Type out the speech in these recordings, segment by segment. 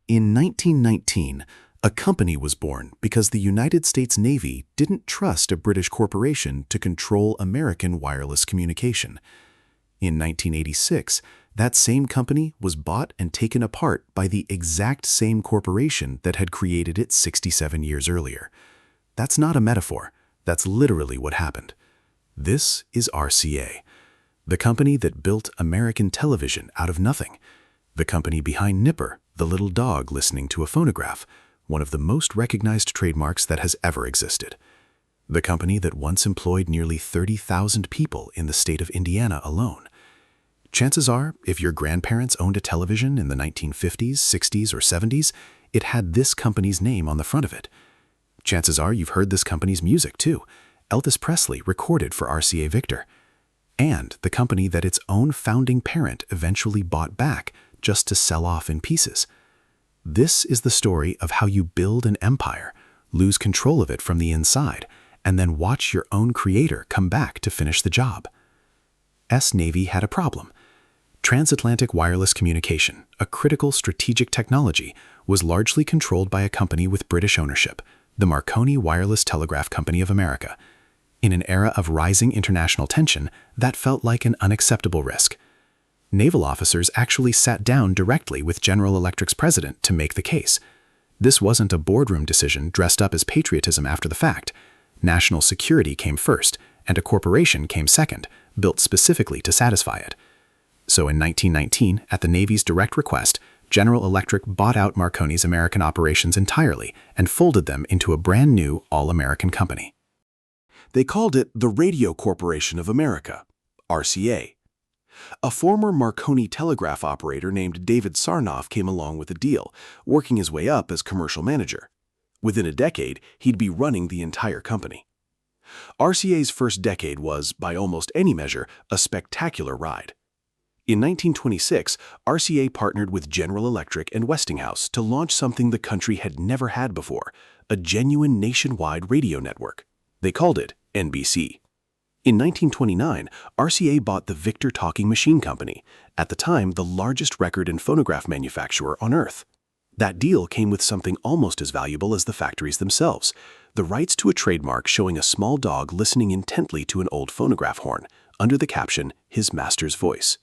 In 1919, a company was born because the United States Navy didn't trust a British corporation to control American wireless communication. In 1986, that same company was bought and taken apart by the exact same corporation that had created it 67 years earlier. That's not a metaphor. That's literally what happened. This is RCA, the company that built American television out of nothing. The company behind Nipper, the little dog listening to a phonograph, one of the most recognized trademarks that has ever existed. The company that once employed nearly 30,000 people in the state of Indiana alone. Chances are, if your grandparents owned a television in the 1950s, 60s, or 70s, it had this company's name on the front of it. Chances are you've heard this company's music too. Elvis Presley recorded for RCA Victor. And the company that its own founding parent eventually bought back just to sell off in pieces. This is the story of how you build an empire, lose control of it from the inside, and then watch your own creator come back to finish the job. Navy had a problem. Transatlantic wireless communication, a critical strategic technology, was largely controlled by a company with British ownership, the Marconi Wireless Telegraph Company of America. In an era of rising international tension, that felt like an unacceptable risk. Naval officers actually sat down directly with General Electric's president to make the case. This wasn't a boardroom decision dressed up as patriotism after the fact. National security came first, and a corporation came second, built specifically to satisfy it. So in 1919, at the Navy's direct request, General Electric bought out Marconi's American operations entirely and folded them into a brand new all-American company. They called it the Radio Corporation of America, RCA. A former Marconi telegraph operator named David Sarnoff came along with the deal, working his way up as commercial manager. Within a decade, he'd be running the entire company. RCA's first decade was, by almost any measure, a spectacular ride. In 1926, RCA partnered with General Electric and Westinghouse to launch something the country had never had before, a genuine nationwide radio network. They called it NBC. In 1929, RCA bought the Victor Talking Machine Company, at the time the largest record and phonograph manufacturer on Earth. That deal came with something almost as valuable as the factories themselves, the rights to a trademark showing a small dog listening intently to an old phonograph horn, under the caption, "His Master's Voice."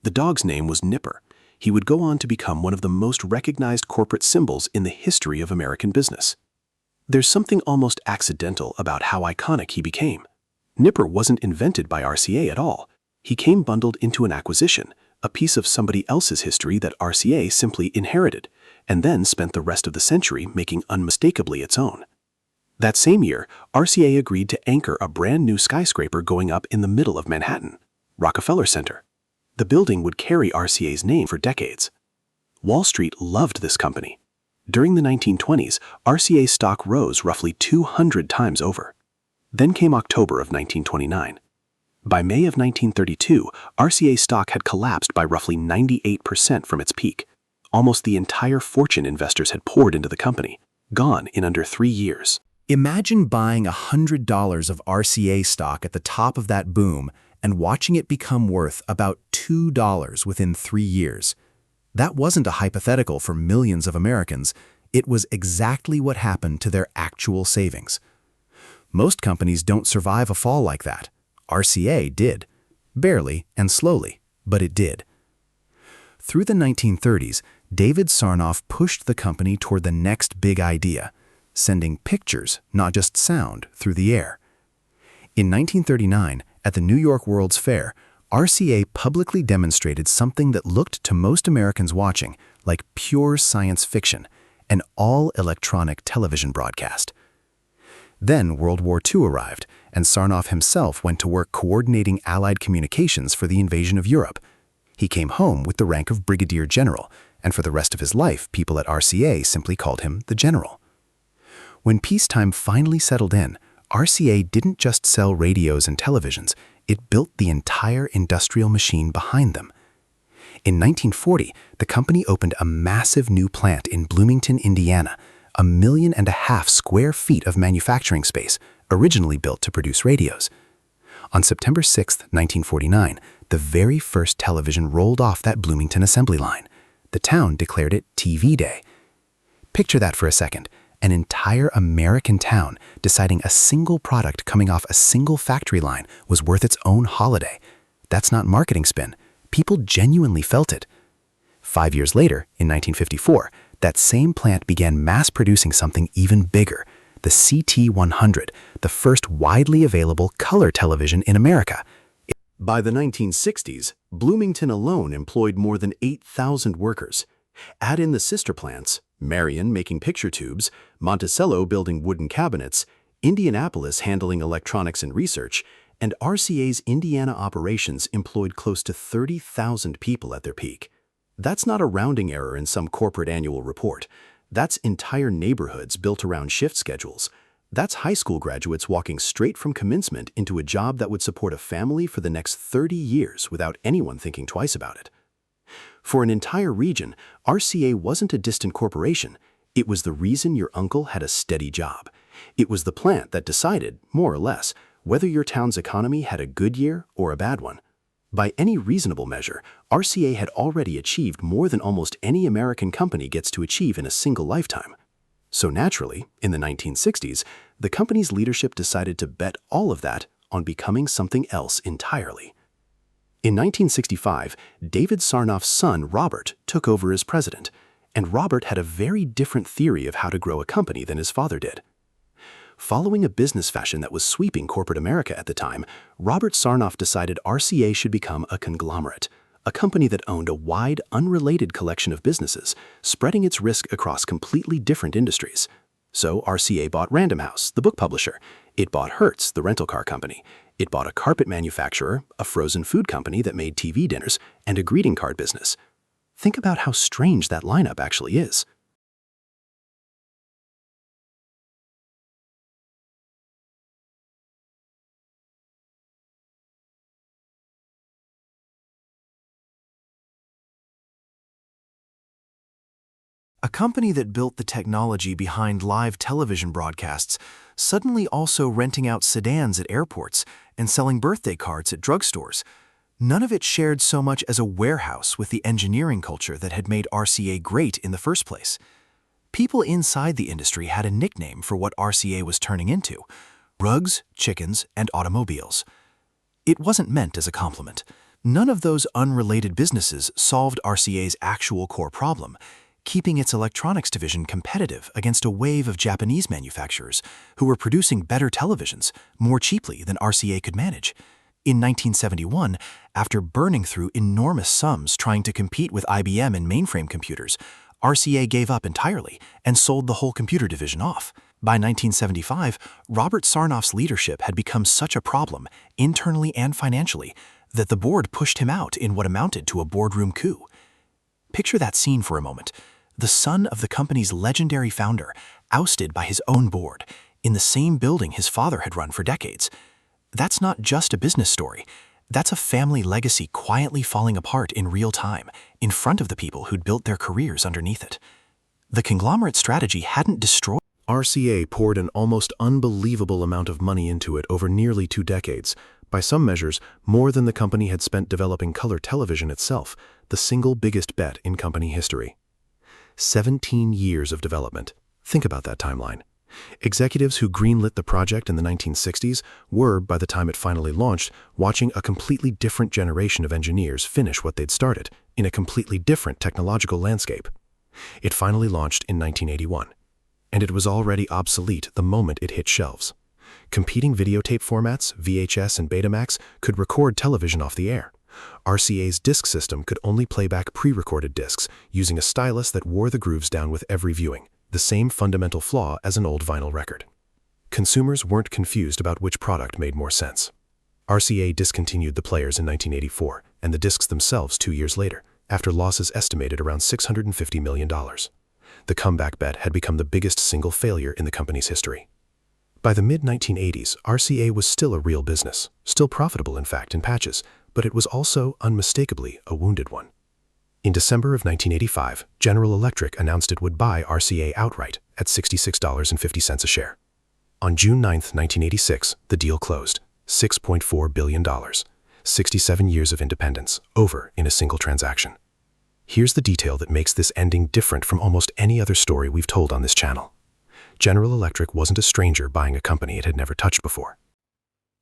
The dog's name was Nipper. He would go on to become one of the most recognized corporate symbols in the history of American business. There's something almost accidental about how iconic he became. Nipper wasn't invented by RCA at all. He came bundled into an acquisition, a piece of somebody else's history that RCA simply inherited, and then spent the rest of the century making unmistakably its own. That same year, RCA agreed to anchor a brand new skyscraper going up in the middle of Manhattan, Rockefeller Center. The building would carry RCA's name for decades. Wall Street loved this company. During the 1920s, RCA's stock rose roughly 200 times over. Then came October of 1929. By May of 1932, RCA's stock had collapsed by roughly 98% from its peak. Almost the entire fortune investors had poured into the company, gone in under 3 years. Imagine buying $100 of RCA stock at the top of that boom and watching it become worth about $2 within 3 years. That wasn't a hypothetical for millions of Americans. It was exactly what happened to their actual savings. Most companies don't survive a fall like that. RCA did. Barely and slowly, but it did. Through the 1930s, David Sarnoff pushed the company toward the next big idea, sending pictures, not just sound, through the air. In 1939, at the New York World's Fair, RCA publicly demonstrated something that looked to most Americans watching like pure science fiction, an all-electronic television broadcast. Then World War II arrived, and Sarnoff himself went to work coordinating Allied communications for the invasion of Europe. He came home with the rank of Brigadier General, and for the rest of his life, people at RCA simply called him the General. When peacetime finally settled in, RCA didn't just sell radios and televisions, it built the entire industrial machine behind them. In 1940, the company opened a massive new plant in Bloomington, Indiana, 1.5 million square feet of manufacturing space, originally built to produce radios. On September 6, 1949, the very first television rolled off that Bloomington assembly line. The town declared it TV Day, Picture that for a second. An entire American town deciding a single product coming off a single factory line was worth its own holiday. That's not marketing spin. People genuinely felt it. 5 years later, in 1954, that same plant began mass-producing something even bigger, the CT100, the first widely available color television in America. By the 1960s, Bloomington alone employed more than 8,000 workers. Add in the sister plants, Marion making picture tubes, Monticello building wooden cabinets, Indianapolis handling electronics and research, and RCA's Indiana operations employed close to 30,000 people at their peak. That's not a rounding error in some corporate annual report. That's entire neighborhoods built around shift schedules. That's high school graduates walking straight from commencement into a job that would support a family for the next 30 years without anyone thinking twice about it. For an entire region, RCA wasn't a distant corporation. It was the reason your uncle had a steady job. It was the plant that decided, more or less, whether your town's economy had a good year or a bad one. By any reasonable measure, RCA had already achieved more than almost any American company gets to achieve in a single lifetime. So naturally, in the 1960s, the company's leadership decided to bet all of that on becoming something else entirely. In 1965, David Sarnoff's son, Robert, took over as president, and Robert had a very different theory of how to grow a company than his father did. Following a business fashion that was sweeping corporate America at the time, Robert Sarnoff decided RCA should become a conglomerate, a company that owned a wide, unrelated collection of businesses, spreading its risk across completely different industries. So RCA bought Random House, the book publisher. It bought Hertz, the rental car company. It bought a carpet manufacturer, a frozen food company that made TV dinners, and a greeting card business. Think about how strange that lineup actually is. A company that built the technology behind live television broadcasts suddenly also renting out sedans at airports and selling birthday cards at drugstores. None of it shared so much as a warehouse with the engineering culture that had made RCA great in the first place. People inside the industry had a nickname for what RCA was turning into: rugs, chickens, and automobiles. It wasn't meant as a compliment. None of those unrelated businesses solved RCA's actual core problem, keeping its electronics division competitive against a wave of Japanese manufacturers who were producing better televisions more cheaply than RCA could manage. In 1971, after burning through enormous sums trying to compete with IBM in mainframe computers, RCA gave up entirely and sold the whole computer division off. By 1975, Robert Sarnoff's leadership had become such a problem, internally and financially, that the board pushed him out in what amounted to a boardroom coup. Picture that scene for a moment. The son of the company's legendary founder, ousted by his own board, in the same building his father had run for decades. That's not just a business story. That's a family legacy quietly falling apart in real time, in front of the people who'd built their careers underneath it. The conglomerate strategy hadn't destroyed. RCA poured an almost unbelievable amount of money into it over nearly 2 decades. By some measures, more than the company had spent developing color television itself, the single biggest bet in company history. 17 years of development. Think about that timeline. Executives who greenlit the project in the 1960s were, by the time it finally launched, watching a completely different generation of engineers finish what they'd started, in a completely different technological landscape. It finally launched in 1981, and it was already obsolete the moment it hit shelves. Competing videotape formats, VHS and Betamax, could record television off the air. RCA's disc system could only play back pre-recorded discs using a stylus that wore the grooves down with every viewing, the same fundamental flaw as an old vinyl record. Consumers weren't confused about which product made more sense. RCA discontinued the players in 1984 and the discs themselves 2 years later, after losses estimated around $650 million. The comeback bet had become the biggest single failure in the company's history. By the mid-1980s, RCA was still a real business, still profitable in fact in patches, but it was also, unmistakably, a wounded one. In December of 1985, General Electric announced it would buy RCA outright at $66.50 a share. On June 9, 1986, the deal closed, $6.4 billion, 67 years of independence, over in a single transaction. Here's the detail that makes this ending different from almost any other story we've told on this channel. General Electric wasn't a stranger buying a company it had never touched before.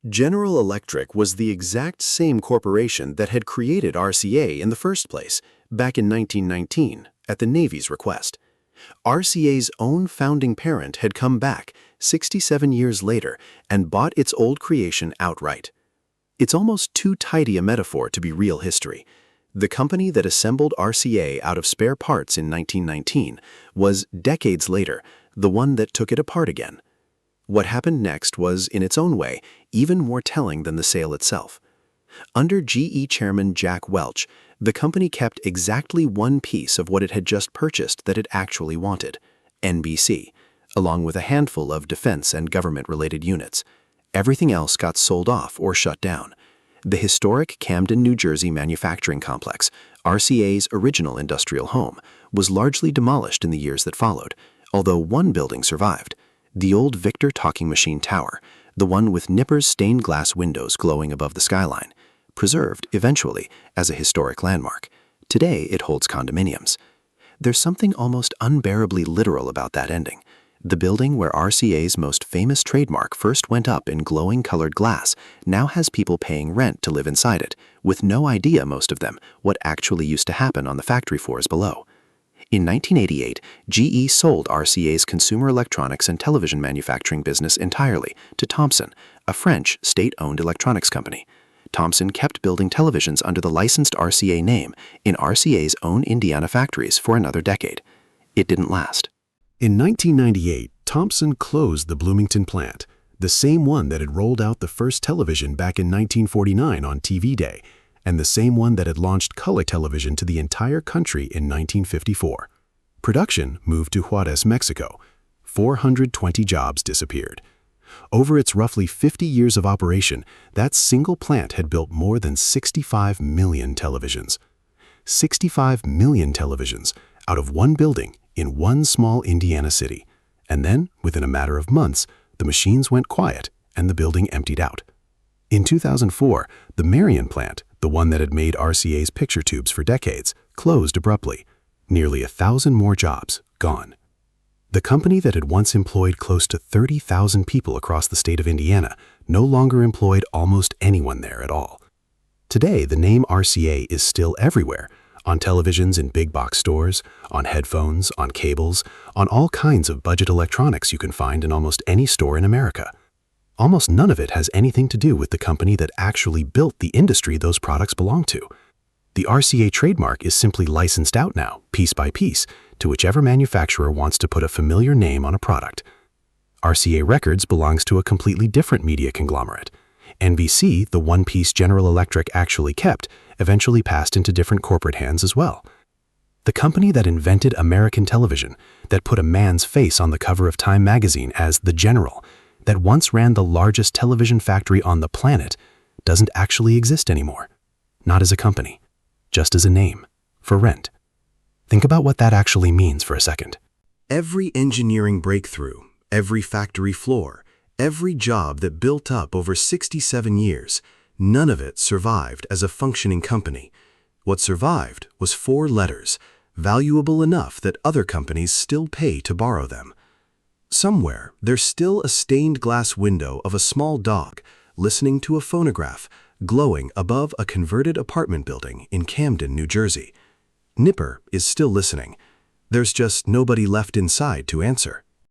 General Electric was the exact same corporation that had created RCA in the first place, back in 1919, at the Navy's request. RCA's own founding parent had come back 67 years later and bought its old creation outright. It's almost too tidy a metaphor to be real history. The company that assembled RCA out of spare parts in 1919 was, decades later, the one that took it apart again. What happened next was, in its own way, even more telling than the sale itself. Under GE chairman Jack Welch, the company kept exactly one piece of what it had just purchased that it actually wanted, NBC, along with a handful of defense and government-related units. Everything else got sold off or shut down. The historic Camden, New Jersey manufacturing complex, RCA's original industrial home, was largely demolished in the years that followed, although one building survived. The old Victor talking machine tower, the one with Nippers stained glass windows glowing above the skyline, preserved, eventually, as a historic landmark. Today, it holds condominiums. There's something almost unbearably literal about that ending. The building where RCA's most famous trademark first went up in glowing colored glass now has people paying rent to live inside it, with no idea, most of them, what actually used to happen on the factory floors below. In 1988, GE sold RCA's consumer electronics and television manufacturing business entirely to Thomson, a French state-owned electronics company. Thomson kept building televisions under the licensed RCA name in RCA's own Indiana factories for another decade. It didn't last. In 1998, Thomson closed the Bloomington plant, the same one that had rolled out the first television back in 1949 on TV Day, and the same one that had launched color television to the entire country in 1954. Production moved to Juarez, Mexico. 420 jobs disappeared. Over its roughly 50 years of operation, that single plant had built more than 65 million televisions. 65 million televisions out of one building in one small Indiana city. And then, within a matter of months, the machines went quiet and the building emptied out. In 2004, the Marion plant, the one that had made RCA's picture tubes for decades, closed abruptly. Nearly 1,000 more jobs gone. The company that had once employed close to 30,000 people across the state of Indiana no longer employed almost anyone there at all. Today, the name RCA is still everywhere, on televisions in big box stores, on headphones, on cables, on all kinds of budget electronics you can find in almost any store in America. Almost none of it has anything to do with the company that actually built the industry those products belong to. The RCA trademark is simply licensed out now, piece by piece, to whichever manufacturer wants to put a familiar name on a product. RCA Records belongs to a completely different media conglomerate. NBC, the one piece General Electric actually kept, eventually passed into different corporate hands as well. The company that invented American television, that put a man's face on the cover of Time magazine as the General, that once ran the largest television factory on the planet, doesn't actually exist anymore. Not as a company, just as a name, for rent. Think about what that actually means for a second. Every engineering breakthrough, every factory floor, every job that built up over 67 years, none of it survived as a functioning company. What survived was 4 letters, valuable enough that other companies still pay to borrow them. Somewhere, there's still a stained glass window of a small dog listening to a phonograph glowing above a converted apartment building in Camden, New Jersey. Nipper is still listening. There's just nobody left inside to answer.